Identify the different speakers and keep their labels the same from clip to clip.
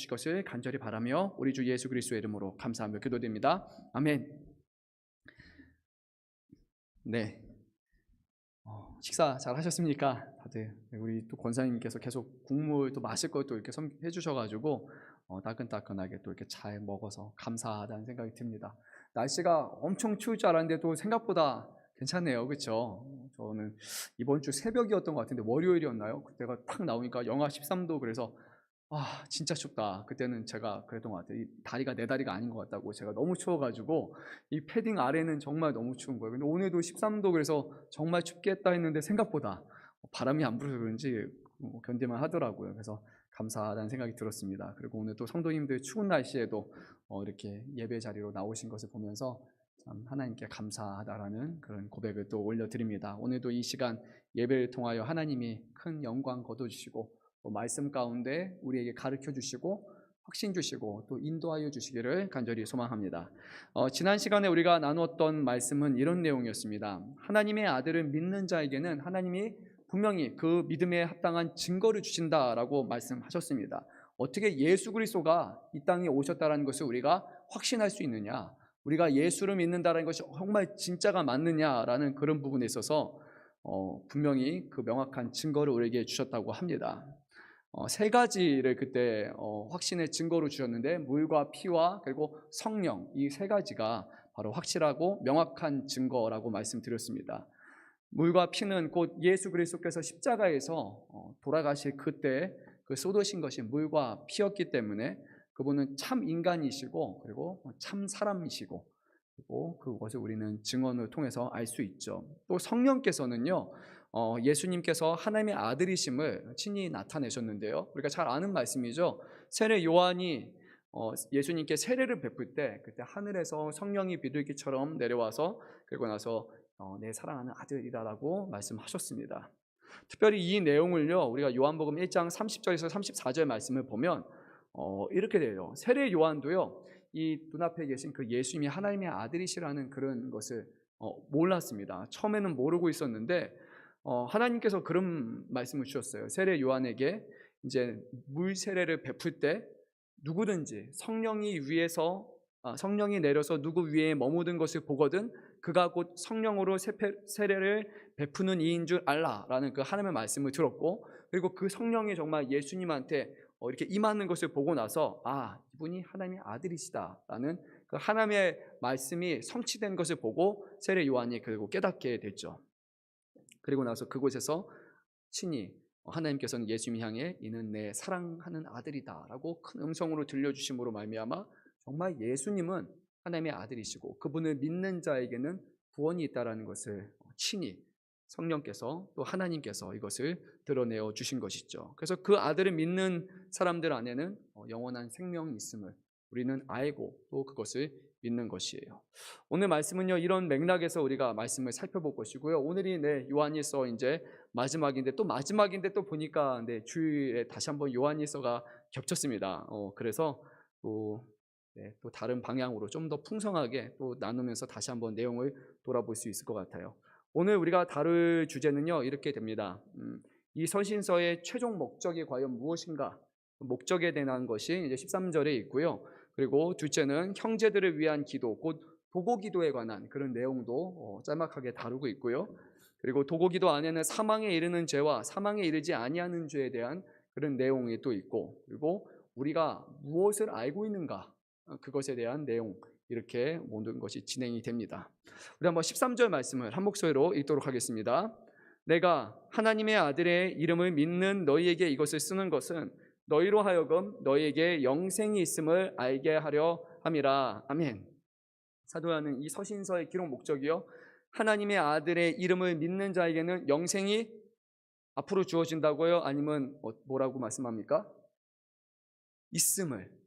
Speaker 1: 주실 것을 간절히 바라며 우리 주 예수 그리스도의 이름으로 감사하며 기도드립니다. 아멘. 네. 식사 잘 하셨습니까? 다들. 우리 또 권사님께서 계속 국물 또 마실 것도 이렇게 해주셔가지고 따끈따끈하게 또 이렇게 잘 먹어서 감사하다는 생각이 듭니다. 날씨가 엄청 추울 줄 알았는데 또 생각보다 괜찮네요, 그렇죠? 저는 이번 주 새벽이었던 것 같은데 월요일이었나요? 그때가 딱 나오니까 영하 13도. 그래서 진짜 춥다. 그때는 제가 그랬던 것 같아요. 이 다리가 내 다리가 아닌 것 같다고. 제가 너무 추워가지고 이 패딩 아래는 정말 너무 추운 거예요. 근데 오늘도 13도. 그래서 정말 춥겠다 했는데 생각보다 바람이 안 불어서 그런지 견딜만 하더라고요. 그래서 감사하다는 생각이 들었습니다. 그리고 오늘 또 성도님들 추운 날씨에도 이렇게 예배 자리로 나오신 것을 보면서 참 하나님께 감사하다라는 그런 고백을 또 올려드립니다. 오늘도 이 시간 예배를 통하여 하나님이 큰 영광 거둬주시고 말씀 가운데 우리에게 가르쳐 주시고 확신 주시고 또 인도하여 주시기를 간절히 소망합니다. 지난 시간에 우리가 나누었던 말씀은 이런 내용이었습니다. 하나님의 아들을 믿는 자에게는 하나님이 분명히 그 믿음에 합당한 증거를 주신다라고 말씀하셨습니다. 어떻게 예수 그리스도가 이 땅에 오셨다는 것을 우리가 확신할 수 있느냐, 우리가 예수를 믿는다는 것이 정말 진짜가 맞느냐라는 그런 부분에 있어서 분명히 그 명확한 증거를 우리에게 주셨다고 합니다. 세 가지를 그때 확신의 증거로 주셨는데, 물과 피와 그리고 성령, 이 세 가지가 바로 확실하고 명확한 증거라고 말씀드렸습니다. 물과 피는 곧 예수 그리스도께서 십자가에서 돌아가실 그때 그 쏟으신 것이 물과 피였기 때문에 그분은 참 인간이시고 그리고 참 사람이시고, 그리고 그것을 우리는 증언을 통해서 알 수 있죠. 또 성령께서는요, 예수님께서 하나님의 아들이심을 친히 나타내셨는데요, 우리가 잘 아는 말씀이죠. 세례 요한이 예수님께 세례를 베풀 때 그때 하늘에서 성령이 비둘기처럼 내려와서 그리고 나서 내 사랑하는 아들이라고 말씀하셨습니다. 특별히 이 내용을요, 우리가 요한복음 1장 30절에서 34절 말씀을 보면 이렇게 돼요. 세례 요한도요, 이 눈앞에 계신 그 예수님이 하나님의 아들이시라는 그런 것을 몰랐습니다. 처음에는 모르고 있었는데 하나님께서 그런 말씀을 주셨어요. 세례 요한에게 이제 물 세례를 베풀 때 누구든지 성령이 내려서 누구 위에 머무든 것을 보거든 그가 곧 성령으로 세례를 베푸는 이인 줄 알라라는 그 하나님의 말씀을 들었고, 그리고 그 성령이 정말 예수님한테 이렇게 임하는 것을 보고 나서 이분이 하나님의 아들이시다라는 그 하나님의 말씀이 성취된 것을 보고 세례 요한이 그리고 깨닫게 됐죠. 그리고 나서 그곳에서 친히 하나님께서는 예수님 향해 이는 내 사랑하는 아들이다라고 큰 음성으로 들려주심으로 말미암아 정말 예수님은 하나님의 아들이시고 그분을 믿는 자에게는 구원이 있다라는 것을 친히 성령께서 또 하나님께서 이것을 드러내어 주신 것이죠. 그래서 그 아들을 믿는 사람들 안에는 영원한 생명이 있음을 우리는 알고 또 그것을 믿는 것이에요. 오늘 말씀은요, 이런 맥락에서 우리가 말씀을 살펴볼 것이고요. 오늘이 요한일서 이제 마지막인데 또 보니까 주일에 다시 한번 요한일서가 겹쳤습니다. 그래서 또 다른 방향으로 좀 더 풍성하게 또 나누면서 다시 한번 내용을 돌아볼 수 있을 것 같아요. 오늘 우리가 다룰 주제는요, 이렇게 됩니다. 이 서신서의 최종 목적이 과연 무엇인가? 목적에 대한 것이 이제 13절에 있고요. 그리고 둘째는 형제들을 위한 기도, 곧 도고기도에 관한 그런 내용도 짤막하게 다루고 있고요. 그리고 도고기도 안에는 사망에 이르는 죄와 사망에 이르지 아니하는 죄에 대한 그런 내용이 또 있고, 그리고 우리가 무엇을 알고 있는가, 그것에 대한 내용, 이렇게 모든 것이 진행이 됩니다. 우리 한번 13절 말씀을 한 목소리로 읽도록 하겠습니다. 내가 하나님의 아들의 이름을 믿는 너희에게 이것을 쓰는 것은 너희로 하여금 너희에게 영생이 있음을 알게 하려 함이라. 아멘. 사도 요한은 이 서신서의 기록 목적이요, 하나님의 아들의 이름을 믿는 자에게는 영생이 앞으로 주어진다고요? 아니면 뭐라고 말씀합니까?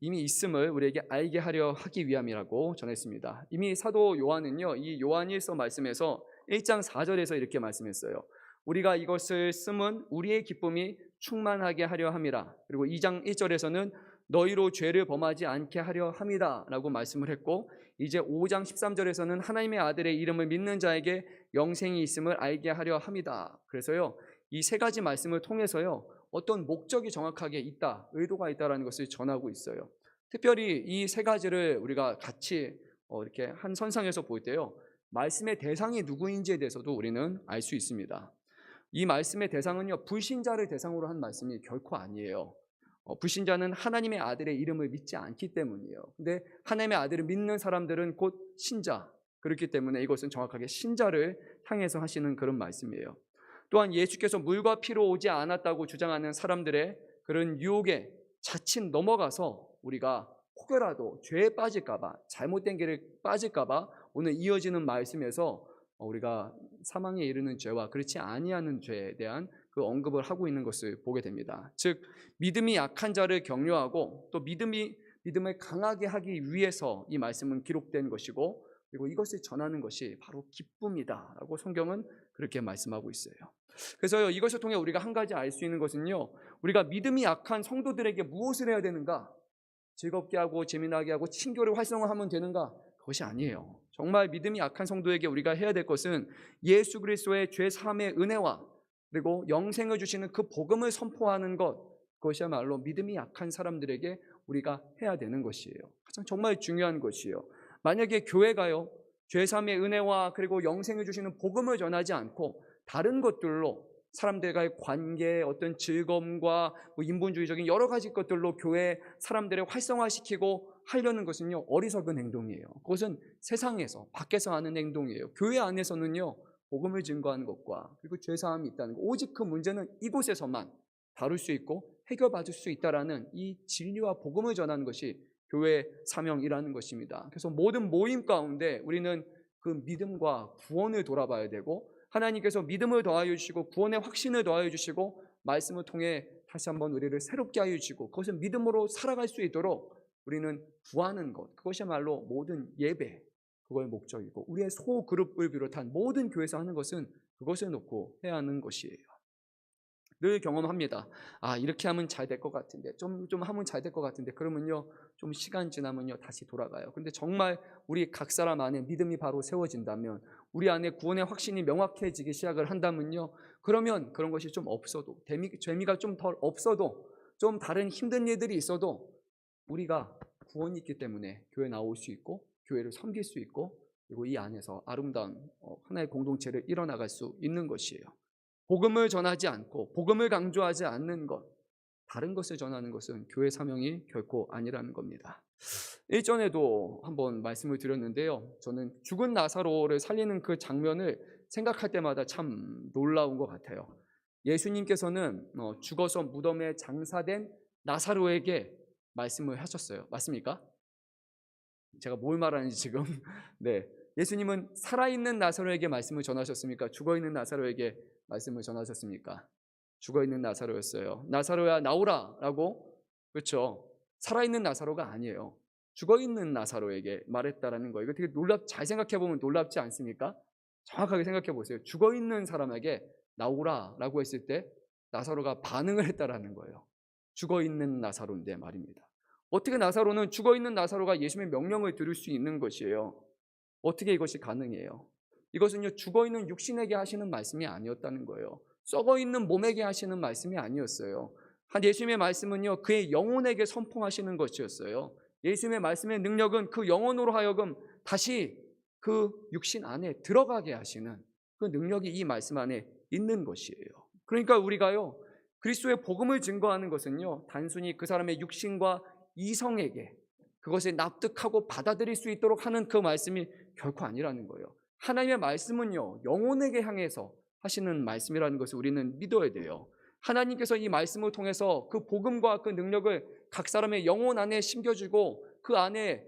Speaker 1: 이미 있음을 우리에게 알게 하려 하기 위함이라고 전했습니다. 이미 사도 요한은요, 이 요한일서 말씀에서 1장 4절에서 이렇게 말씀했어요. 우리가 이것을 쓰면 우리의 기쁨이 충만하게 하려 함이라. 그리고 2장 1절에서는 너희로 죄를 범하지 않게 하려 함이다 라고 말씀을 했고, 이제 5장 13절에서는 하나님의 아들의 이름을 믿는 자에게 영생이 있음을 알게 하려 함이다. 그래서요, 이 세 가지 말씀을 통해서요, 어떤 목적이 정확하게 있다, 의도가 있다라는 것을 전하고 있어요. 특별히 이 세 가지를 우리가 같이 이렇게 한 선상에서 볼 때요, 말씀의 대상이 누구인지에 대해서도 우리는 알 수 있습니다. 이 말씀의 대상은요, 불신자를 대상으로 한 말씀이 결코 아니에요. 불신자는 하나님의 아들의 이름을 믿지 않기 때문이에요. 근데 하나님의 아들을 믿는 사람들은 곧 신자, 그렇기 때문에 이것은 정확하게 신자를 향해서 하시는 그런 말씀이에요. 또한 예수께서 물과 피로 오지 않았다고 주장하는 사람들의 그런 유혹에 자칫 넘어가서 우리가 혹여라도 죄에 빠질까봐, 잘못된 길에 빠질까봐 오늘 이어지는 말씀에서 우리가 사망에 이르는 죄와 그렇지 아니하는 죄에 대한 그 언급을 하고 있는 것을 보게 됩니다. 즉 믿음이 약한 자를 격려하고 또 믿음을 강하게 하기 위해서 이 말씀은 기록된 것이고, 그리고 이것을 전하는 것이 바로 기쁨이다라고 성경은 그렇게 말씀하고 있어요. 그래서 이것을 통해 우리가 한 가지 알 수 있는 것은요, 우리가 믿음이 약한 성도들에게 무엇을 해야 되는가? 즐겁게 하고 재미나게 하고 친교를 활성화하면 되는가? 그것이 아니에요. 정말 믿음이 약한 성도에게 우리가 해야 될 것은 예수 그리스도의 죄 사함의 은혜와 그리고 영생을 주시는 그 복음을 선포하는 것, 그것이야말로 믿음이 약한 사람들에게 우리가 해야 되는 것이에요. 가장 정말 중요한 것이에요. 만약에 교회가요, 죄 사함의 은혜와 그리고 영생을 주시는 복음을 전하지 않고 다른 것들로 사람들과의 관계, 어떤 즐거움과 인본주의적인 여러 가지 것들로 교회 사람들을 활성화시키고 하려는 것은요, 어리석은 행동이에요. 그것은 세상에서, 밖에서 하는 행동이에요. 교회 안에서는요, 복음을 증거하는 것과 그리고 죄사함이 있다는 것, 오직 그 문제는 이곳에서만 다룰 수 있고 해결받을 수 있다라는 이 진리와 복음을 전하는 것이 교회의 사명이라는 것입니다. 그래서 모든 모임 가운데 우리는 그 믿음과 구원을 돌아봐야 되고, 하나님께서 믿음을 더하여 주시고 구원의 확신을 더하여 주시고 말씀을 통해 다시 한번 우리를 새롭게 하여 주시고 그것을 믿음으로 살아갈 수 있도록 우리는 구하는 것, 그것이야말로 모든 예배, 그거의 목적이고, 우리의 소그룹을 비롯한 모든 교회에서 하는 것은 그것을 놓고 해야 하는 것이에요. 늘 경험합니다. 이렇게 하면 잘 될 것 같은데, 좀 하면 잘 될 것 같은데, 그러면요, 좀 시간 지나면요, 다시 돌아가요. 근데 정말 우리 각 사람 안에 믿음이 바로 세워진다면, 우리 안에 구원의 확신이 명확해지기 시작을 한다면요, 그러면 그런 것이 좀 없어도, 재미가 좀 덜 없어도, 좀 다른 힘든 일들이 있어도 우리가 구원이 있기 때문에 교회 나올 수 있고 교회를 섬길 수 있고, 그리고 이 안에서 아름다운 하나의 공동체를 이뤄나갈 수 있는 것이에요. 복음을 전하지 않고 복음을 강조하지 않는 것, 다른 것을 전하는 것은 교회 사명이 결코 아니라는 겁니다. 일전에도 한번 말씀을 드렸는데요, 저는 죽은 나사로를 살리는 그 장면을 생각할 때마다 참 놀라운 것 같아요. 예수님께서는 죽어서 무덤에 장사된 나사로에게 말씀을 하셨어요. 맞습니까? 제가 뭘 말하는지 지금 네, 예수님은 살아있는 나사로에게 말씀을 전하셨습니까? 죽어있는 나사로에게 말씀을 전하셨습니까? 죽어있는 나사로였어요. 나사로야 나오라 라고, 그렇죠? 살아있는 나사로가 아니에요. 죽어있는 나사로에게 말했다라는 거예요. 이거 되게 잘 생각해보면 놀랍지 않습니까? 정확하게 생각해보세요. 죽어있는 사람에게 나오라 라고 했을 때 나사로가 반응을 했다라는 거예요. 죽어있는 나사로인데 말입니다. 어떻게 나사로는, 죽어있는 나사로가 예수님의 명령을 들을 수 있는 것이에요? 어떻게 이것이 가능해요? 이것은요, 죽어있는 육신에게 하시는 말씀이 아니었다는 거예요. 썩어있는 몸에게 하시는 말씀이 아니었어요. 예수님의 말씀은요, 그의 영혼에게 선포하시는 것이었어요. 예수님의 말씀의 능력은 그 영혼으로 하여금 다시 그 육신 안에 들어가게 하시는 그 능력이 이 말씀 안에 있는 것이에요. 그러니까 우리가요, 그리스도의 복음을 증거하는 것은요, 단순히 그 사람의 육신과 이성에게 그것을 납득하고 받아들일 수 있도록 하는 그 말씀이 결코 아니라는 거예요. 하나님의 말씀은요, 영혼에게 향해서 하시는 말씀이라는 것을 우리는 믿어야 돼요. 하나님께서 이 말씀을 통해서 그 복음과 그 능력을 각 사람의 영혼 안에 심겨주고 그 안에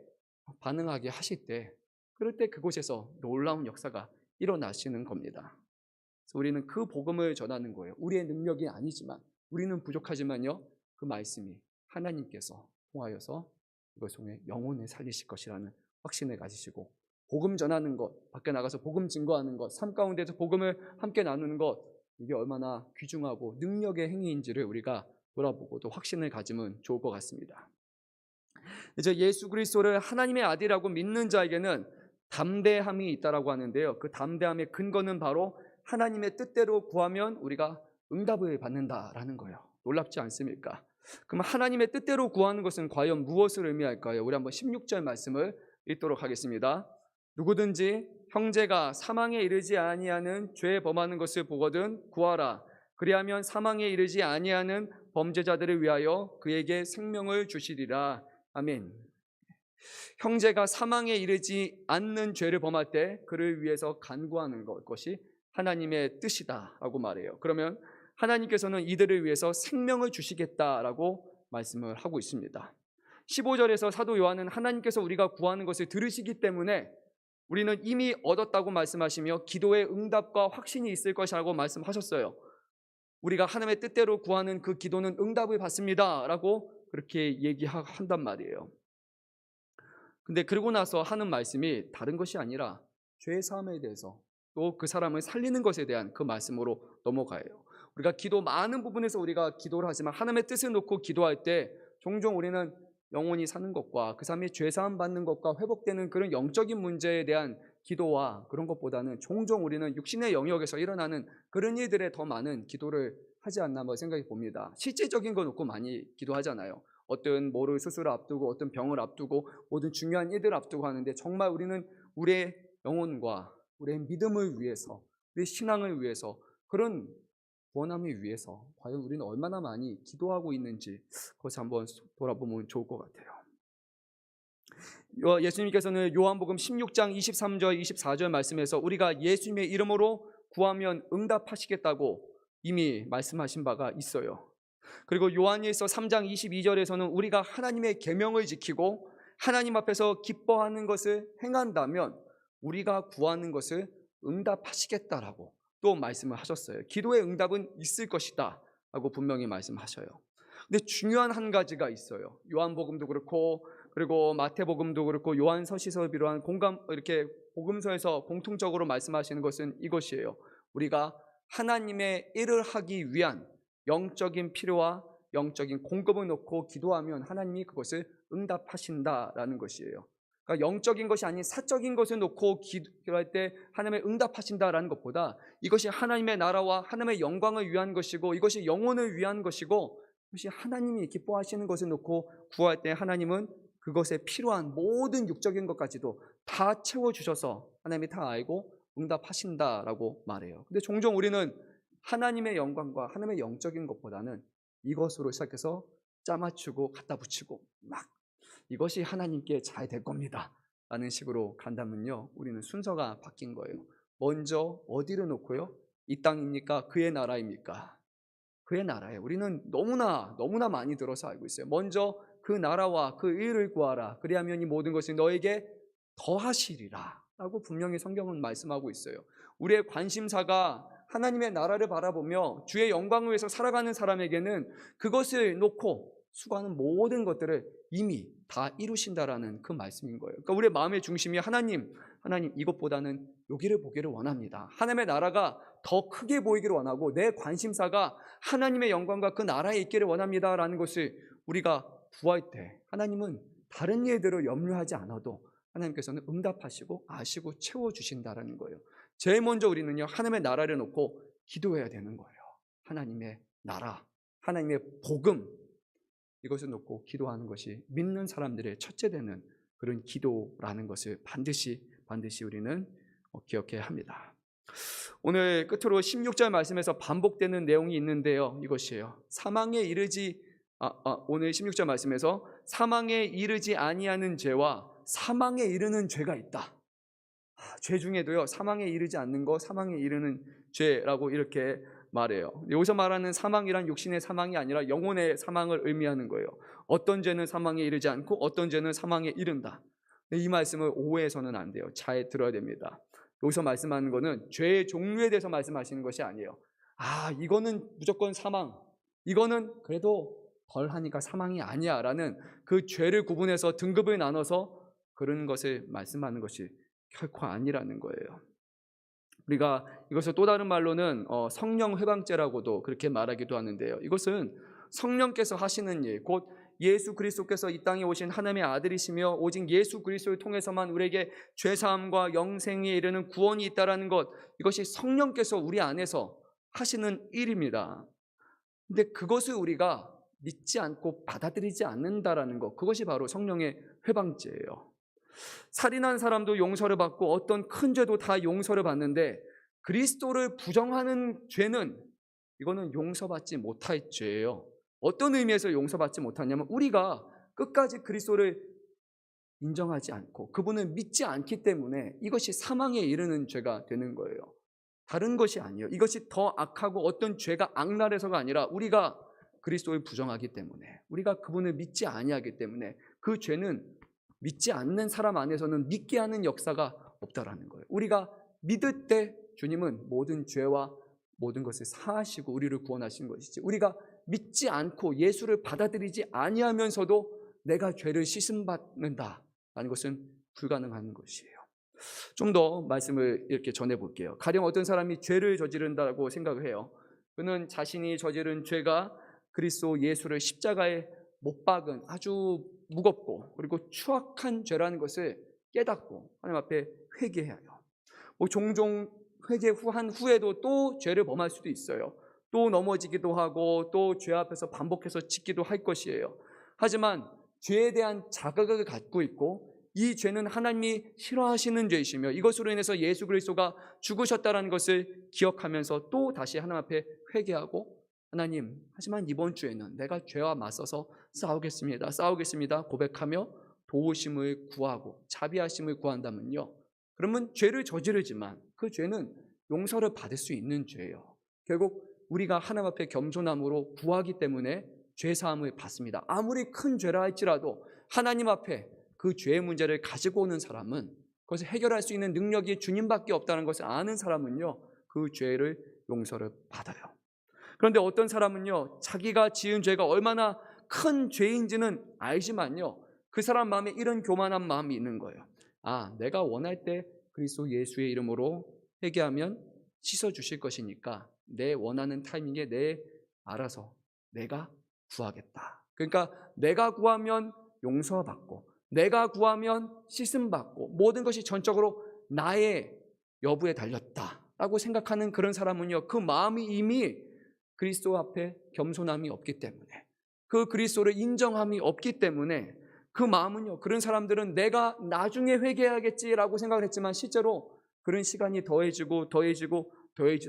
Speaker 1: 반응하게 하실 때, 그럴 때 그곳에서 놀라운 역사가 일어나시는 겁니다. 그래서 우리는 그 복음을 전하는 거예요. 우리의 능력이 아니지만, 우리는 부족하지만요, 그 말씀이 하나님께서 통하여서 그것을 통해 영혼을 살리실 것이라는 확신을 가지시고, 복음 전하는 것, 밖에 나가서 복음 증거하는 것, 삶 가운데서 복음을 함께 나누는 것, 이게 얼마나 귀중하고 능력의 행위인지를 우리가 돌아보고 또 확신을 가지면 좋을 것 같습니다. 이제 예수 그리스도를 하나님의 아들이라고 믿는 자에게는 담대함이 있다라고 하는데요, 그 담대함의 근거는 바로 하나님의 뜻대로 구하면 우리가 응답을 받는다라는 거예요. 놀랍지 않습니까? 그럼 하나님의 뜻대로 구하는 것은 과연 무엇을 의미할까요? 우리 한번 16절 말씀을 읽도록 하겠습니다. 누구든지 형제가 사망에 이르지 아니하는 죄 범하는 것을 보거든 구하라. 그리하면 사망에 이르지 아니하는 범죄자들을 위하여 그에게 생명을 주시리라. 아멘. 형제가 사망에 이르지 않는 죄를 범할 때 그를 위해서 간구하는 것이 하나님의 뜻이다라고 말해요. 그러면 하나님께서는 이들을 위해서 생명을 주시겠다라고 말씀을 하고 있습니다. 15절에서 사도 요한은 하나님께서 우리가 구하는 것을 들으시기 때문에 우리는 이미 얻었다고 말씀하시며 기도의 응답과 확신이 있을 것이라고 말씀하셨어요. 우리가 하나님의 뜻대로 구하는 그 기도는 응답을 받습니다 라고 그렇게 얘기한단 말이에요. 근데 그러고 나서 하는 말씀이 다른 것이 아니라 죄 사함에 대해서 또 그 사람을 살리는 것에 대한 그 말씀으로 넘어가요. 우리가 기도 많은 부분에서 우리가 기도를 하지만 하나님의 뜻을 놓고 기도할 때 종종 우리는 영혼이 사는 것과 그 사람이 죄 사함 받는 것과 회복되는 그런 영적인 문제에 대한 기도와 그런 것보다는 종종 우리는 육신의 영역에서 일어나는 그런 일들에 더 많은 기도를 하지 않나 생각이 봅니다. 실질적인 거 놓고 많이 기도하잖아요. 어떤 뭐를 수술을 앞두고 어떤 병을 앞두고 모든 중요한 일들을 앞두고 하는데 정말 우리는 우리의 영혼과 우리의 믿음을 위해서 우리의 신앙을 위해서 그런 구원함을 위해서 과연 우리는 얼마나 많이 기도하고 있는지 그것을 한번 돌아보면 좋을 것 같아요. 예수님께서는 요한복음 16장 23절 24절 말씀에서 우리가 예수님의 이름으로 구하면 응답하시겠다고 이미 말씀하신 바가 있어요. 그리고 요한일서 3장 22절에서는 우리가 하나님의 계명을 지키고 하나님 앞에서 기뻐하는 것을 행한다면 우리가 구하는 것을 응답하시겠다라고 또 말씀을 하셨어요. 기도의 응답은 있을 것이다 라고 분명히 말씀하셔요. 근데 중요한 한 가지가 있어요. 요한복음도 그렇고 그리고 마태복음도 그렇고 요한서시서를 비롯한 이렇게 복음서에서 공통적으로 말씀하시는 것은 이것이에요. 우리가 하나님의 일을 하기 위한 영적인 필요와 영적인 공급을 놓고 기도하면 하나님이 그것을 응답하신다라는 것이에요. 그러니까 영적인 것이 아닌 사적인 것을 놓고 기도할 때 하나님의 응답하신다라는 것보다 이것이 하나님의 나라와 하나님의 영광을 위한 것이고 이것이 영혼을 위한 것이고 이것이 하나님이 기뻐하시는 것을 놓고 구할 때 하나님은 그것에 필요한 모든 육적인 것까지도 다 채워주셔서 하나님이 다 알고 응답하신다라고 말해요. 근데 종종 우리는 하나님의 영광과 하나님의 영적인 것보다는 이것으로 시작해서 짜맞추고 갖다 붙이고 막 이것이 하나님께 잘 될 겁니다 라는 식으로 간다면요 우리는 순서가 바뀐 거예요. 먼저 어디를 놓고요? 이 땅입니까? 그의 나라입니까? 그의 나라예요. 우리는 너무나 많이 들어서 알고 있어요. 먼저 그 나라와 그 의를 구하라. 그리하면 이 모든 것이 너에게 더하시리라 라고 분명히 성경은 말씀하고 있어요. 우리의 관심사가 하나님의 나라를 바라보며 주의 영광을 위해서 살아가는 사람에게는 그것을 놓고 수고하는 모든 것들을 이미 다 이루신다라는 그 말씀인 거예요. 그러니까 우리의 마음의 중심이 하나님 이것보다는 여기를 보기를 원합니다. 하나님의 나라가 더 크게 보이기를 원하고 내 관심사가 하나님의 영광과 그 나라에 있기를 원합니다라는 것을 우리가 구할 때 하나님은 다른 일들을 염려하지 않아도 하나님께서는 응답하시고 아시고 채워주신다라는 거예요. 제일 먼저 우리는요 하나님의 나라를 놓고 기도해야 되는 거예요. 하나님의 나라, 하나님의 복음 이것을 놓고 기도하는 것이 믿는 사람들의 첫째 되는 그런 기도라는 것을 반드시 우리는 기억해야 합니다. 오늘 끝으로 16절 말씀에서 반복되는 내용이 있는데요. 이것이에요. 오늘 16절 말씀에서 사망에 이르지 아니하는 죄와 사망에 이르는 죄가 있다. 죄 중에도요 사망에 이르지 않는 거, 사망에 이르는 죄라고 이렇게 말해요. 여기서 말하는 사망이란 육신의 사망이 아니라 영혼의 사망을 의미하는 거예요. 어떤 죄는 사망에 이르지 않고 어떤 죄는 사망에 이른다. 이 말씀을 오해해서는 안 돼요. 잘 들어야 됩니다. 여기서 말씀하는 거는 죄의 종류에 대해서 말씀하시는 것이 아니에요. 이거는 무조건 사망, 이거는 그래도 덜 하니까 사망이 아니야 라는 그 죄를 구분해서 등급을 나눠서 그런 것을 말씀하는 것이 결코 아니라는 거예요. 우리가 이것을 또 다른 말로는 성령 회방죄라고도 그렇게 말하기도 하는데요. 이것은 성령께서 하시는 일, 곧 예수 그리스도께서 이 땅에 오신 하나님의 아들이시며 오직 예수 그리스도를 통해서만 우리에게 죄사함과 영생에 이르는 구원이 있다라는 것, 이것이 성령께서 우리 안에서 하시는 일입니다. 근데 그것을 우리가 믿지 않고 받아들이지 않는다라는 것, 그것이 바로 성령의 회방죄예요. 살인한 사람도 용서를 받고 어떤 큰 죄도 다 용서를 받는데 그리스도를 부정하는 죄는 이거는 용서받지 못할 죄예요. 어떤 의미에서 용서받지 못하냐면 우리가 끝까지 그리스도를 인정하지 않고 그분을 믿지 않기 때문에 이것이 사망에 이르는 죄가 되는 거예요. 다른 것이 아니에요. 이것이 더 악하고 어떤 죄가 악랄해서가 아니라 우리가 그리스도를 부정하기 때문에, 우리가 그분을 믿지 아니하기 때문에 그 죄는 믿지 않는 사람 안에서는 믿게 하는 역사가 없다라는 거예요. 우리가 믿을 때 주님은 모든 죄와 모든 것을 사하시고 우리를 구원하신 것이지, 우리가 믿지 않고 예수를 받아들이지 아니하면서도 내가 죄를 씻음받는다라는 것은 불가능한 것이에요. 좀 더 말씀을 이렇게 전해볼게요. 가령 어떤 사람이 죄를 저지른다고 생각을 해요. 그는 자신이 저지른 죄가 그리스도 예수를 십자가에 못 박은 아주 무겁고 그리고 추악한 죄라는 것을 깨닫고 하나님 앞에 회개해야 해요. 종종 회개한 후에도 또 죄를 범할 수도 있어요. 또 넘어지기도 하고 또 죄 앞에서 반복해서 짓기도 할 것이에요. 하지만 죄에 대한 자각을 갖고 있고 이 죄는 하나님이 싫어하시는 죄이시며 이것으로 인해서 예수 그리스도가 죽으셨다는 것을 기억하면서 또 다시 하나님 앞에 회개하고, 하나님, 하지만 이번 주에는 내가 죄와 맞서서 싸우겠습니다 고백하며 도우심을 구하고 자비하심을 구한다면요, 그러면 죄를 저지르지만 그 죄는 용서를 받을 수 있는 죄예요. 결국 우리가 하나님 앞에 겸손함으로 구하기 때문에 죄사함을 받습니다. 아무리 큰 죄라 할지라도 하나님 앞에 그 죄의 문제를 가지고 오는 사람은, 그것을 해결할 수 있는 능력이 주님밖에 없다는 것을 아는 사람은요, 그 죄를 용서를 받아요. 그런데 어떤 사람은요, 자기가 지은 죄가 얼마나 큰 죄인지는 알지만요, 그 사람 마음에 이런 교만한 마음이 있는 거예요. 내가 원할 때 그리스도 예수의 이름으로 회개하면 씻어주실 것이니까 내 원하는 타이밍에 알아서 내가 구하겠다. 그러니까 내가 구하면 용서받고 내가 구하면 씻음받고 모든 것이 전적으로 나의 여부에 달렸다라고 생각하는 그런 사람은요, 그 마음이 이미 그리스도 앞에 겸손함이 없기 때문에, 그 그리스도를 인정함이 없기 때문에 그 마음은요, 그런 사람들은 내가 나중에 회개해야겠지라고 생각을 했지만 실제로 그런 시간이 더해지다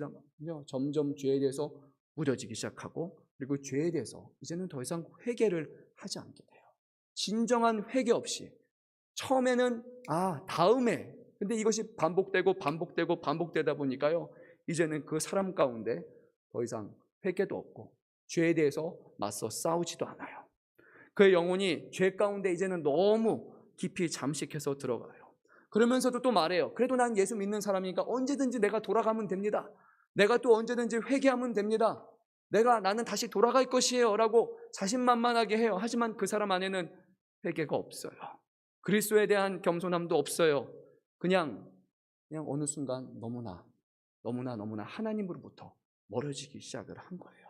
Speaker 1: 보면요, 점점 죄에 대해서 무뎌지기 시작하고, 그리고 죄에 대해서 이제는 더 이상 회개를 하지 않게 돼요. 진정한 회개 없이 처음에는 다음에, 근데 이것이 반복되다 보니까요, 이제는 그 사람 가운데 더 이상 회개도 없고 죄에 대해서 맞서 싸우지도 않아요. 그의 영혼이 죄 가운데 이제는 너무 깊이 잠식해서 들어가요. 그러면서도 또 말해요. 그래도 난 예수 믿는 사람이니까 언제든지 내가 돌아가면 됩니다. 내가 또 언제든지 회개하면 됩니다. 나는 다시 돌아갈 것이에요 라고 자신만만하게 해요. 하지만 그 사람 안에는 회개가 없어요. 그리스도에 대한 겸손함도 없어요. 그냥 어느 순간 너무나 하나님으로부터 멀어지기 시작을 한 거예요.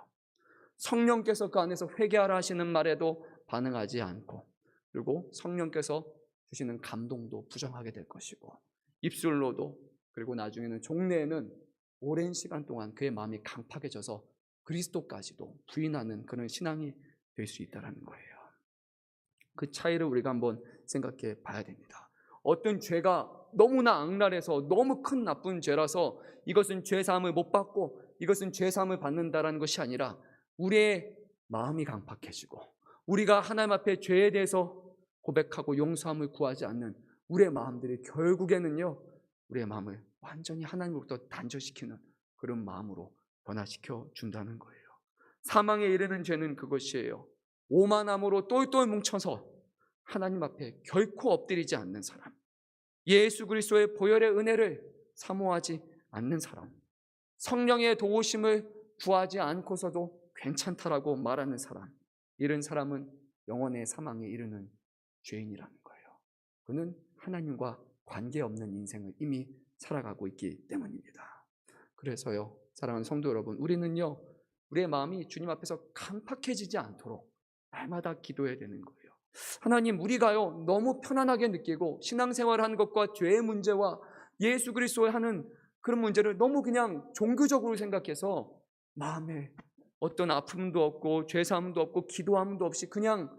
Speaker 1: 성령께서 그 안에서 회개하라 하시는 말에도 반응하지 않고, 그리고 성령께서 주시는 감동도 부정하게 될 것이고, 입술로도, 그리고 나중에는 종래에는 오랜 시간 동안 그의 마음이 강팍해져서 그리스도까지도 부인하는 그런 신앙이 될 수 있다는 거예요. 그 차이를 우리가 한번 생각해 봐야 됩니다. 어떤 죄가 너무나 악랄해서 너무 큰 나쁜 죄라서 이것은 죄사함을 못 받고 이것은 죄사함을 받는다라는 것이 아니라, 우리의 마음이 강팍해지고 우리가 하나님 앞에 죄에 대해서 고백하고 용서함을 구하지 않는 우리의 마음들이 결국에는요, 우리의 마음을 완전히 하나님으로부터 단절시키는 그런 마음으로 변화시켜 준다는 거예요. 사망에 이르는 죄는 그것이에요. 오만함으로 똘똘 뭉쳐서 하나님 앞에 결코 엎드리지 않는 사람, 예수 그리스도의 보혈의 은혜를 사모하지 않는 사람, 성령의 도우심을 구하지 않고서도 괜찮다라고 말하는 사람, 이런 사람은 영원의 사망에 이르는 죄인이라는 거예요. 그는 하나님과 관계없는 인생을 이미 살아가고 있기 때문입니다. 그래서요, 사랑하는 성도 여러분, 우리는요, 우리의 마음이 주님 앞에서 강팍해지지 않도록 날마다 기도해야 되는 거예요. 하나님, 우리가요 너무 편안하게 느끼고 신앙생활을 하는 것과 죄의 문제와 예수 그리스도의 하는 그런 문제를 너무 그냥 종교적으로 생각해서 마음에 어떤 아픔도 없고 죄사함도 없고 기도함도 없이 그냥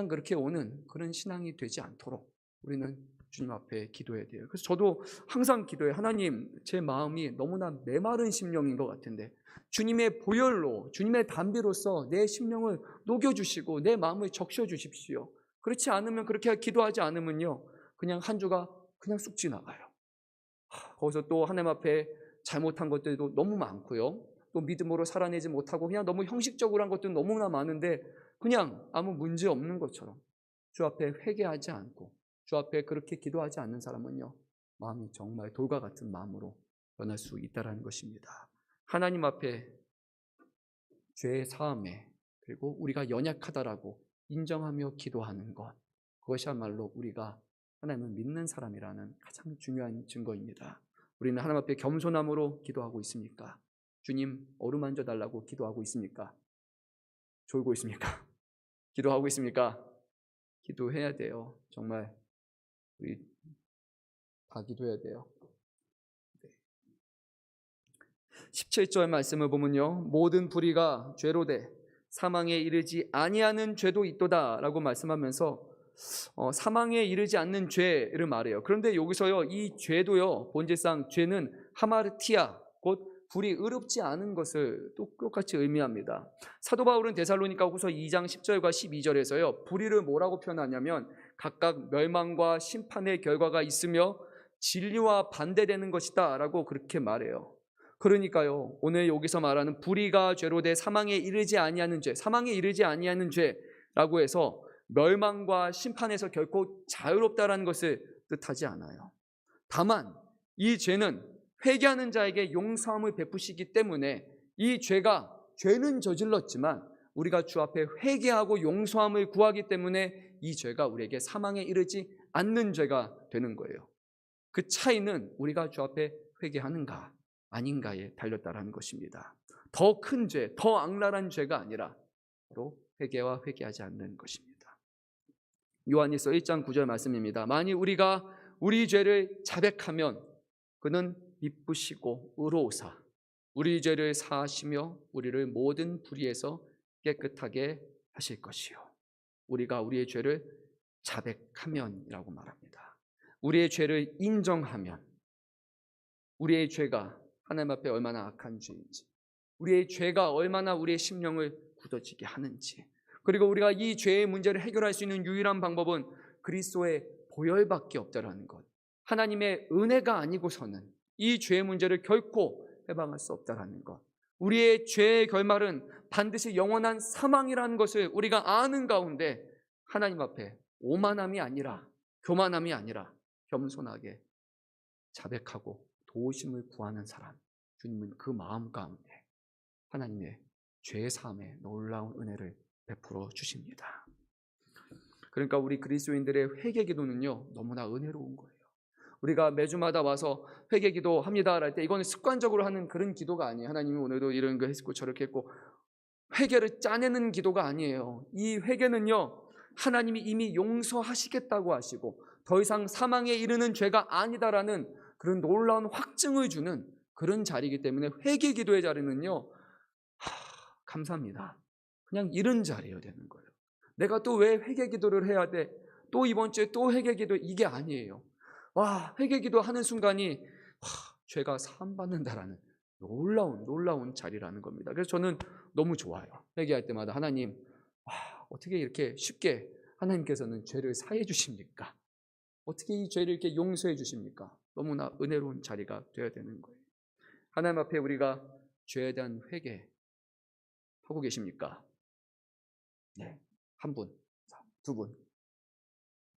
Speaker 1: 그렇게 오는 그런 신앙이 되지 않도록 우리는 주님 앞에 기도해야 돼요. 그래서 저도 항상 기도해요. 하나님, 제 마음이 너무나 메마른 심령인 것 같은데 주님의 보혈로, 주님의 담비로서 내 심령을 녹여주시고 내 마음을 적셔주십시오. 그렇지 않으면, 그렇게 기도하지 않으면요, 그냥 한 주가 그냥 쑥 지나가요. 거기서 또 하나님 앞에 잘못한 것들도 너무 많고요, 또 믿음으로 살아내지 못하고 그냥 너무 형식적으로 한 것도 너무나 많은데 그냥 아무 문제 없는 것처럼 주 앞에 회개하지 않고 주 앞에 그렇게 기도하지 않는 사람은요, 마음이 정말 돌과 같은 마음으로 변할 수 있다는 것입니다. 하나님 앞에 죄의 사함에, 그리고 우리가 연약하다라고 인정하며 기도하는 것, 그것이야말로 우리가 하나님을 믿는 사람이라는 가장 중요한 증거입니다. 우리는 하나님 앞에 겸손함으로 기도하고 있습니까? 주님 어루만져 달라고 기도하고 있습니까? 졸고 있습니까? 기도하고 있습니까? 기도해야 돼요. 정말 우리 다 기도해야 돼요. 17절 말씀을 보면요, 모든 불의가 죄로 돼 사망에 이르지 아니하는 죄도 있도다라고 말씀하면서 사망에 이르지 않는 죄를 말해요. 그런데 여기서요, 이 죄도요, 본질상 죄는 하마르티아, 곧 불이 의롭지 않은 것을 똑같이 의미합니다. 사도 바울은 데살로니가 후서 2장 10절과 12절에서요 불의를 뭐라고 표현하냐면 각각 멸망과 심판의 결과가 있으며 진리와 반대되는 것이다 라고 그렇게 말해요. 그러니까요, 오늘 여기서 말하는 불의가 죄로 돼 사망에 이르지 아니하는 죄, 사망에 이르지 아니하는 죄라고 해서 멸망과 심판에서 결코 자유롭다라는 것을 뜻하지 않아요. 다만 이 죄는 회개하는 자에게 용서함을 베푸시기 때문에 이 죄는 저질렀지만 우리가 주 앞에 회개하고 용서함을 구하기 때문에 이 죄가 우리에게 사망에 이르지 않는 죄가 되는 거예요. 그 차이는 우리가 주 앞에 회개하는가 아닌가에 달렸다라는 것입니다. 더 큰 죄, 더 악랄한 죄가 아니라 바로 회개와 회개하지 않는 것입니다. 요한일서 1장 9절 말씀입니다. 만일 우리가 우리 죄를 자백하면 그는 미쁘시고 의로우사 우리 죄를 사하시며 우리를 모든 불의에서 깨끗하게 하실 것이요. 우리가 우리의 죄를 자백하면이라고 말합니다. 우리의 죄를 인정하면, 우리의 죄가 하나님 앞에 얼마나 악한 죄인지, 우리의 죄가 얼마나 우리의 심령을 굳어지게 하는지, 그리고 우리가 이 죄의 문제를 해결할 수 있는 유일한 방법은 그리스도의 보혈밖에 없다라는 것, 하나님의 은혜가 아니고서는 이 죄의 문제를 결코 해방할 수 없다라는 것, 우리의 죄의 결말은 반드시 영원한 사망이라는 것을 우리가 아는 가운데 하나님 앞에 오만함이 아니라, 교만함이 아니라 겸손하게 자백하고 도우심을 구하는 사람, 주님은 그 마음 가운데 하나님의 죄 사함의 놀라운 은혜를 베풀어 주십니다. 그러니까 우리 그리스도인들의 회개 기도는요, 너무나 은혜로운 거예요. 우리가 매주마다 와서 회개 기도합니다 할 때 이거는 습관적으로 하는 그런 기도가 아니에요. 하나님이 오늘도 이런 거 했고 저렇게 했고 회개를 짜내는 기도가 아니에요. 이 회개는요, 하나님이 이미 용서하시겠다고 하시고 더 이상 사망에 이르는 죄가 아니다라는 그런 놀라운 확증을 주는 그런 자리이기 때문에 회개 기도의 자리는요, 감사합니다, 그냥 이런 자리여야 되는 거예요. 내가 또 왜 회개 기도를 해야 돼? 또 이번 주에 또 회개 기도, 이게 아니에요. 와, 회개 기도 하는 순간이 죄가 사함받는다라는 놀라운 자리라는 겁니다. 그래서 저는 너무 좋아요. 회개할 때마다 하나님, 어떻게 이렇게 쉽게 하나님께서는 죄를 사해 주십니까? 어떻게 이 죄를 이렇게 용서해 주십니까? 너무나 은혜로운 자리가 되어야 되는 거예요. 하나님 앞에 우리가 죄에 대한 회개 하고 계십니까? 네, 한 분, 두 분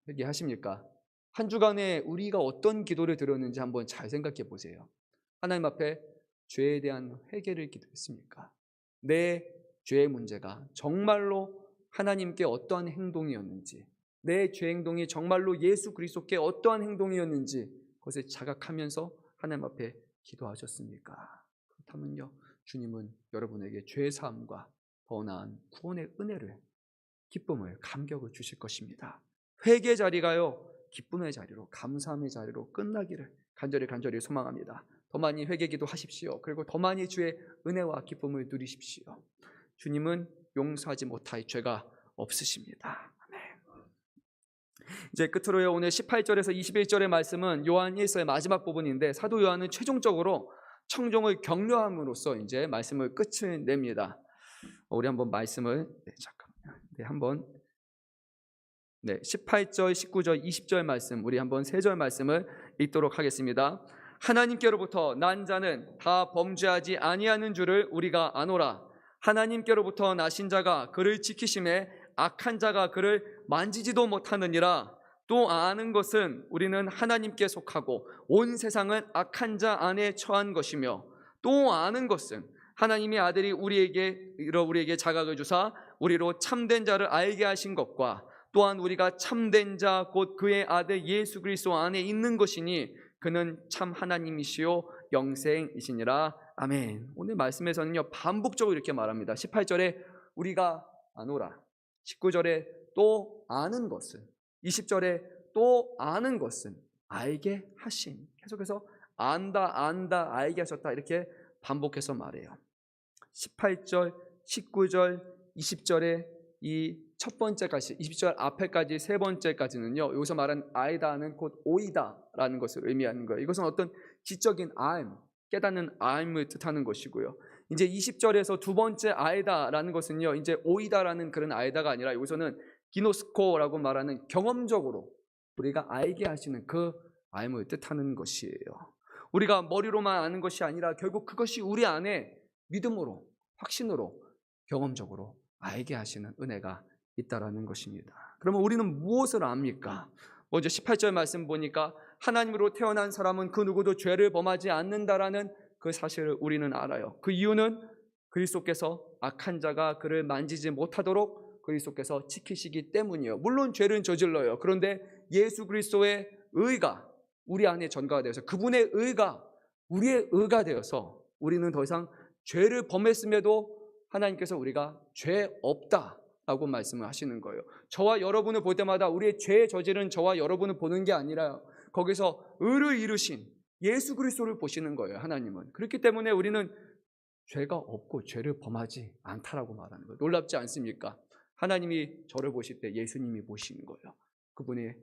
Speaker 1: 회개하십니까? 한 주간에 우리가 어떤 기도를 드렸는지 한번 잘 생각해 보세요. 하나님 앞에 죄에 대한 회개를 기도했습니까? 내 죄의 문제가 정말로 하나님께 어떠한 행동이었는지, 내 죄 행동이 정말로 예수 그리스도께 어떠한 행동이었는지 그것을 자각하면서 하나님 앞에 기도하셨습니까? 그렇다면요, 주님은 여러분에게 죄 사함과 더 나은 구원의 은혜를, 기쁨을, 감격을 주실 것입니다. 회개 자리가요, 기쁨의 자리로, 감사함의 자리로 끝나기를 간절히 소망합니다. 더 많이 회개기도 하십시오. 그리고 더 많이 주의 은혜와 기쁨을 누리십시오. 주님은 용서하지 못할 죄가 없으십니다. 아멘. 이제 끝으로요, 오늘 18절에서 21절의 말씀은 요한 1서의 마지막 부분인데, 사도 요한은 최종적으로 청종을 격려함으로써 이제 말씀을 끝을 냅니다. 우리 한번 말씀을 한번 18절, 19절, 20절 말씀, 우리 한번 3절 말씀을 읽도록 하겠습니다. 하나님께로부터 난 자는 다 범죄하지 아니하는 줄을 우리가 아노라. 하나님께로부터 나신 자가 그를 지키심에 악한 자가 그를 만지지도 못하느니라. 또 아는 것은 우리는 하나님께 속하고 온 세상은 악한 자 안에 처한 것이며, 또 아는 것은 하나님의 아들이 우리에게 자각을 주사 우리로 참된 자를 알게 하신 것과, 또한 우리가 참된 자 곧 그의 아들 예수 그리스도 안에 있는 것이니 그는 참 하나님이시요 영생이시니라. 아멘. 오늘 말씀에서는요, 반복적으로 이렇게 말합니다. 18절에 우리가 아노라, 19절에 또 아는 것은, 20절에 또 아는 것은 알게 하신, 계속해서 안다 알게 하셨다, 이렇게 반복해서 말해요. 18절, 19절, 20절에 이 첫 번째까지, 20절 앞에까지 세 번째까지는요, 여기서 말한 알다는 곧 오이다라는 것을 의미하는 거예요. 이것은 어떤 지적인 알, 깨닫는 알을 뜻하는 것이고요. 이제 20절에서 두 번째 알다라는 것은요, 이제 오이다라는 그런 알다가 아니라 여기서는 기노스코라고 말하는 경험적으로 우리가 알게 하시는 그 알을 뜻하는 것이에요. 우리가 머리로만 아는 것이 아니라 결국 그것이 우리 안에 믿음으로, 확신으로, 경험적으로 알게 하시는 은혜가 있다라는 것입니다. 그러면 우리는 무엇을 압니까? 먼저 18절 말씀 보니까 하나님으로 태어난 사람은 그 누구도 죄를 범하지 않는다라는 그 사실을 우리는 알아요. 그 이유는 그리스도께서 악한 자가 그를 만지지 못하도록 그리스도께서 지키시기 때문이에요. 물론 죄는 저질러요. 그런데 예수 그리스도의 의가 우리 안에 전가가 되어서, 그분의 의가 우리의 의가 되어서 우리는 더 이상 죄를 범했음에도 하나님께서 우리가 죄 없다라고 말씀을 하시는 거예요. 저와 여러분을 볼 때마다 우리의 죄의 저질은 저와 여러분을 보는 게 아니라 거기서 의를 이루신 예수 그리스도를 보시는 거예요. 하나님은. 그렇기 때문에 우리는 죄가 없고 죄를 범하지 않다라고 말하는 거예요. 놀랍지 않습니까? 하나님이 저를 보실 때 예수님이 보시는 거예요. 그분의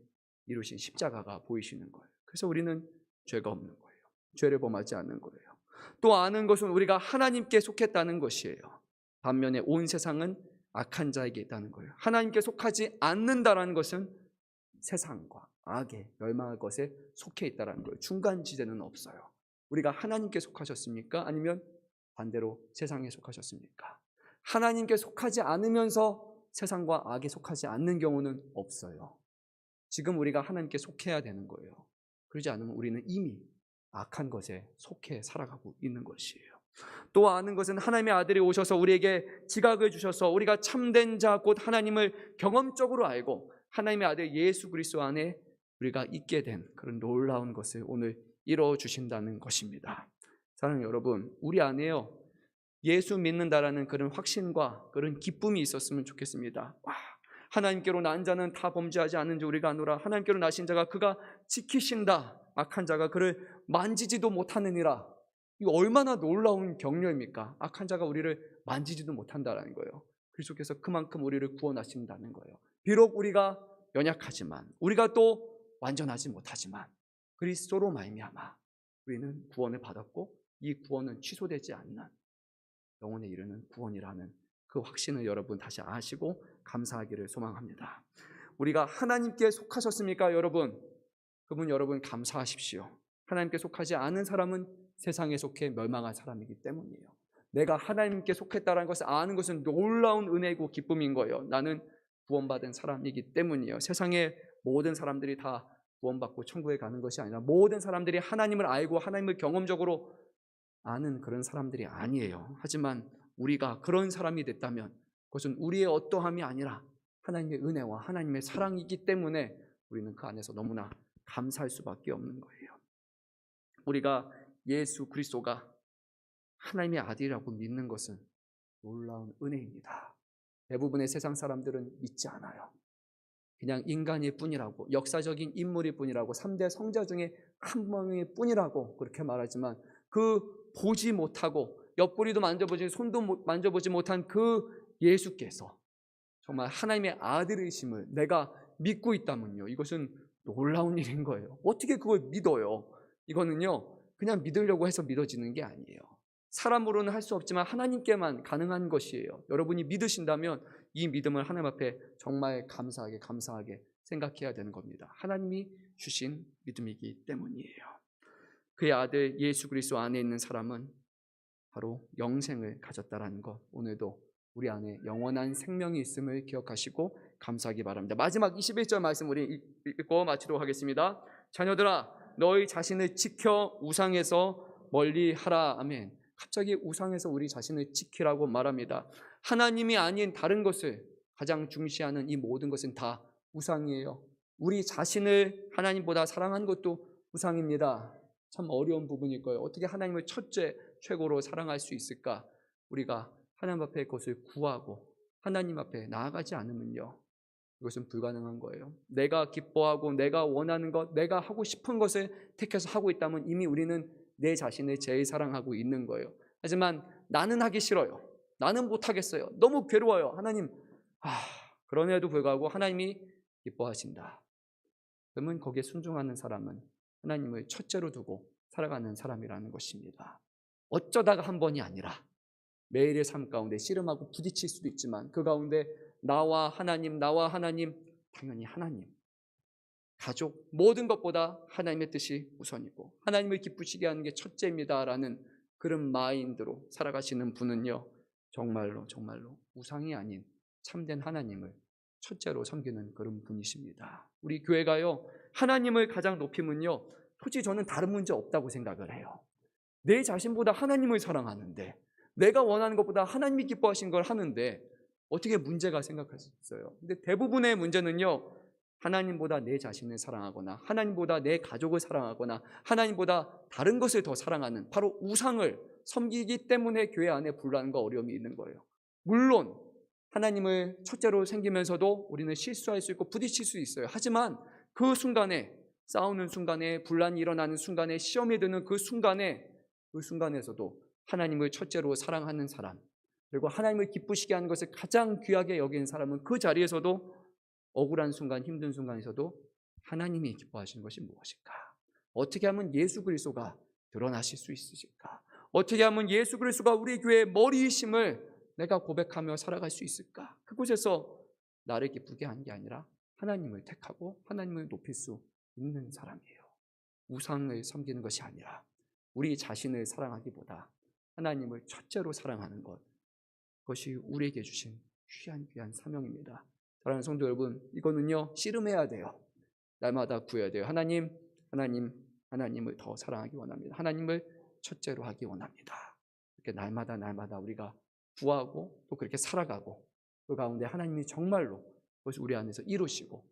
Speaker 1: 이루신 십자가가 보이시는 거예요. 그래서 우리는 죄가 없는 거예요. 죄를 범하지 않는 거예요. 또 아는 것은 우리가 하나님께 속했다는 것이에요. 반면에 온 세상은 악한 자에게 있다는 거예요. 하나님께 속하지 않는다라는 것은 세상과 악에, 멸망할 것에 속해 있다는 거예요. 중간 지대는 없어요. 우리가 하나님께 속하셨습니까? 아니면 반대로 세상에 속하셨습니까? 하나님께 속하지 않으면서 세상과 악에 속하지 않는 경우는 없어요. 지금 우리가 하나님께 속해야 되는 거예요. 그러지 않으면 우리는 이미 악한 것에 속해 살아가고 있는 것이에요. 또 아는 것은 하나님의 아들이 오셔서 우리에게 지각을 주셔서 우리가 참된 자 곧 하나님을 경험적으로 알고 하나님의 아들 예수 그리스도 안에 우리가 있게 된 그런 놀라운 것을 오늘 이루어 주신다는 것입니다. 사랑하는 여러분, 우리 안에요, 예수 믿는다라는 그런 확신과 그런 기쁨이 있었으면 좋겠습니다. 하나님께로 난 자는 다 범죄하지 않은 줄 우리가 아노라. 하나님께로 나신 자가 그가 지키신다. 악한 자가 그를 만지지도 못하느니라. 이거 얼마나 놀라운 격려입니까? 악한 자가 우리를 만지지도 못한다는 거예요. 그리스도께서 그만큼 우리를 구원하신다는 거예요. 비록 우리가 연약하지만, 우리가 또 완전하지 못하지만 그리스도로 말미암아 우리는 구원을 받았고, 이 구원은 취소되지 않는 영혼에 이르는 구원이라는 그 확신을 여러분 다시 아시고 감사하기를 소망합니다. 우리가 하나님께 속하셨습니까? 여러분, 그분 여러분 감사하십시오. 하나님께 속하지 않은 사람은 세상에 속해 멸망한 사람이기 때문이에요. 내가 하나님께 속했다는 것을 아는 것은 놀라운 은혜고 기쁨인 거예요. 나는 구원받은 사람이기 때문이에요. 세상의 모든 사람들이 다 구원받고 천국에 가는 것이 아니라 모든 사람들이 하나님을 알고 하나님을 경험적으로 아는 그런 사람들이 아니에요. 하지만 우리가 그런 사람이 됐다면 그것은 우리의 어떠함이 아니라 하나님의 은혜와 하나님의 사랑이기 때문에 우리는 그 안에서 너무나 감사할 수밖에 없는 거예요. 우리가 예수 그리스도가 하나님의 아들이라고 믿는 것은 놀라운 은혜입니다. 대부분의 세상 사람들은 믿지 않아요. 그냥 인간일 뿐이라고, 역사적인 인물일 뿐이라고, 3대 성자 중에 한 명일 뿐이라고 그렇게 말하지만 그 보지 못하고 옆구리도 만져보지 손도 만져보지 못한 그 예수께서 정말 하나님의 아들이심을 내가 믿고 있다면요, 이것은 놀라운 일인 거예요. 어떻게 그걸 믿어요? 이거는요 그냥 믿으려고 해서 믿어지는 게 아니에요. 사람으로는 할 수 없지만 하나님께만 가능한 것이에요. 여러분이 믿으신다면 이 믿음을 하나님 앞에 정말 감사하게 생각해야 되는 겁니다. 하나님이 주신 믿음이기 때문이에요. 그의 아들 예수 그리스도 안에 있는 사람은 바로 영생을 가졌다라는 것, 오늘도 우리 안에 영원한 생명이 있음을 기억하시고 감사하기 바랍니다. 마지막 21절 말씀 우리 읽고 마치도록 하겠습니다. 자녀들아 너희 자신을 지켜 우상에서 멀리하라. 아멘. 갑자기 우상에서 우리 자신을 지키라고 말합니다. 하나님이 아닌 다른 것을 가장 중시하는 이 모든 것은 다 우상이에요. 우리 자신을 하나님보다 사랑하는 것도 우상입니다. 참 어려운 부분일 거예요. 어떻게 하나님을 첫째 최고로 사랑할 수 있을까? 우리가 하나님 앞에 그것을 구하고 하나님 앞에 나아가지 않으면요, 이것은 불가능한 거예요. 내가 기뻐하고 내가 원하는 것, 내가 하고 싶은 것을 택해서 하고 있다면 이미 우리는 내 자신을 제일 사랑하고 있는 거예요. 하지만 나는 하기 싫어요. 나는 못하겠어요. 너무 괴로워요. 하나님, 그럼에도 불구하고 하나님이 기뻐하신다. 그러면 거기에 순종하는 사람은 하나님을 첫째로 두고 살아가는 사람이라는 것입니다. 어쩌다가 한 번이 아니라 매일의 삶 가운데 씨름하고 부딪힐 수도 있지만 그 가운데 나와 하나님, 당연히 하나님, 가족, 모든 것보다 하나님의 뜻이 우선이고 하나님을 기쁘시게 하는 게 첫째입니다라는 그런 마인드로 살아가시는 분은요, 정말로 우상이 아닌 참된 하나님을 첫째로 섬기는 그런 분이십니다. 우리 교회가요, 하나님을 가장 높이면요, 솔직히 저는 다른 문제 없다고 생각을 해요. 내 자신보다 하나님을 사랑하는데, 내가 원하는 것보다 하나님이 기뻐하신 걸 하는데 어떻게 문제가 생각할 수 있어요? 근데 대부분의 문제는요, 하나님보다 내 자신을 사랑하거나 하나님보다 내 가족을 사랑하거나 하나님보다 다른 것을 더 사랑하는 바로 우상을 섬기기 때문에 교회 안에 분란과 어려움이 있는 거예요. 물론 하나님을 첫째로 생기면서도 우리는 실수할 수 있고 부딪힐 수 있어요. 하지만 그 순간에, 싸우는 순간에, 분란이 일어나는 순간에, 시험이 드는 그 순간에서도 하나님을 첫째로 사랑하는 사람, 그리고 하나님을 기쁘시게 하는 것을 가장 귀하게 여기는 사람은 그 자리에서도 억울한 순간, 힘든 순간에서도 하나님이 기뻐하시는 것이 무엇일까? 어떻게 하면 예수 그리스도가 드러나실 수 있으실까? 어떻게 하면 예수 그리스도가 우리 교회의 머리이심을 내가 고백하며 살아갈 수 있을까? 그곳에서 나를 기쁘게 하는 게 아니라 하나님을 택하고 하나님을 높일 수 있는 사람이에요. 우상을 섬기는 것이 아니라 우리 자신을 사랑하기보다 하나님을 첫째로 사랑하는 것, 그것이 우리에게 주신 귀한 사명입니다. 사랑하는 성도 여러분, 이거는요 씨름해야 돼요. 날마다 구해야 돼요. 하나님을 더 사랑하기 원합니다. 하나님을 첫째로 하기 원합니다. 이렇게 날마다 우리가 구하고 또 그렇게 살아가고 그 가운데 하나님이 정말로 그것을 우리 안에서 이루시고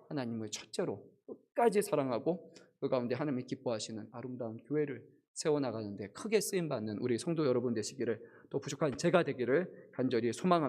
Speaker 1: 하나님을 첫째로 끝까지 사랑하고 그 가운데 하나님이 기뻐하시는 아름다운 교회를 세워나가는데 크게 쓰임받는 우리 성도 여러분 되시기를, 또 부족한 제가 되기를 간절히 소망합니다.